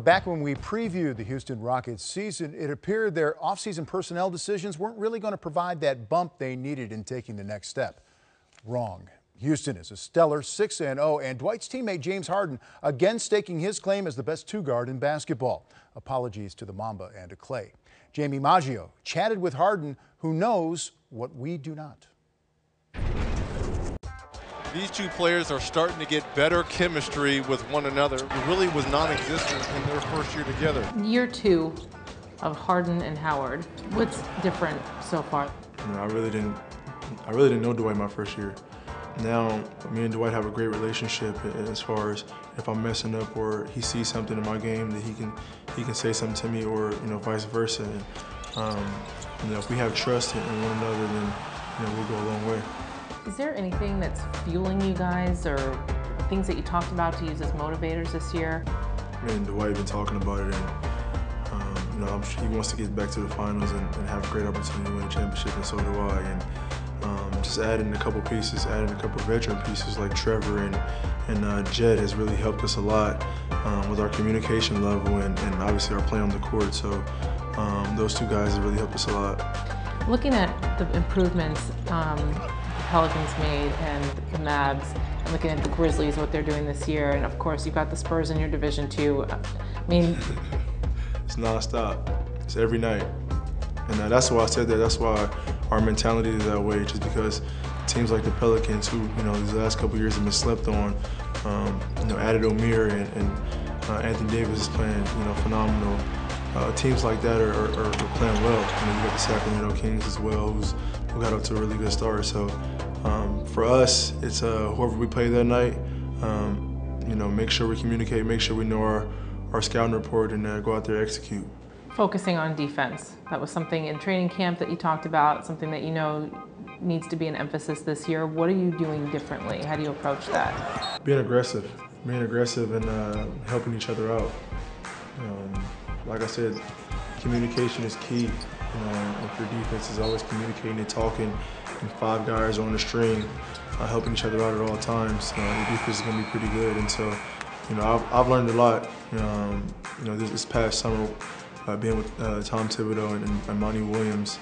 Back when we previewed the Houston Rockets season, it appeared their offseason personnel decisions weren't really going to provide that bump they needed in taking the next step. Wrong. Houston is a stellar 6-0, and Dwight's teammate James Harden again staking his claim as the best two-guard in basketball. Apologies to the Mamba and to Clay. Jamie Maggio chatted with Harden, who knows what we do not. These two players are starting to get better chemistry with one another. It really was non-existent in their first year together. Year two of Harden and Howard. What's different so far? I really didn't know Dwight my first year. Now, me and Dwight have a great relationship as far as if I'm messing up or he sees something in my game that he can say something to me, or vice versa. And, if we have trust in one another, then we'll go a long way. Is there anything that's fueling you guys, or things that you talked about to use as motivators this year? Me and Dwight have been talking about it, and I'm sure he wants to get back to the finals and have a great opportunity to win a championship, and so do I. And just adding a couple pieces, adding a couple veteran pieces like Trevor and Jed has really helped us a lot with our communication level and obviously our play on the court. So those two guys have really helped us a lot. Looking at the improvements Pelicans made and the Mavs, and looking at the Grizzlies, what they're doing this year, and of course you've got the Spurs in your division too. I mean, it's nonstop. It's every night, and that's why I said that. That's why our mentality is that way. Just because teams like the Pelicans, who these last couple of years have been slept on, added O'Meara and Anthony Davis is playing phenomenal. Teams like that are playing well. You got the Sacramento Kings as well, who got up to a really good start. So for us, it's whoever we play that night. Make sure we communicate, make sure we know our scouting report, and go out there and execute. Focusing on defense. That was something in training camp that you talked about, something that needs to be an emphasis this year. What are you doing differently? How do you approach that? Being aggressive and helping each other out. Like I said, communication is key. If your defense is always communicating and talking, and five guys on the string, helping each other out at all times, your defense is going to be pretty good. And so, I've learned a lot. This past summer, being with Tom Thibodeau and Monty Williams.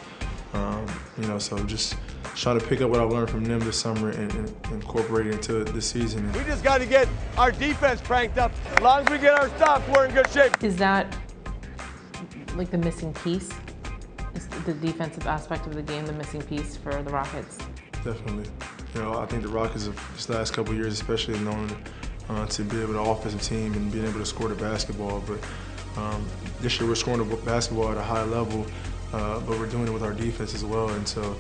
So just trying to pick up what I've learned from them this summer and incorporate it into this season. We just got to get our defense cranked up. As long as we get our stops, we're in good shape. Is that like the missing piece? Is the defensive aspect of the game the missing piece for the Rockets? Definitely. I think the Rockets this last couple of years especially have known to be able to offensive team and being able to score the basketball. But this year we're scoring the basketball at a high level, but we're doing it with our defense as well. And so,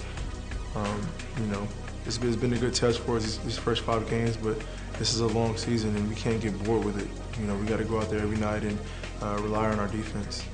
it's been a good test for us these first 5 games, but this is a long season and we can't get bored with it. We got to go out there every night and rely on our defense.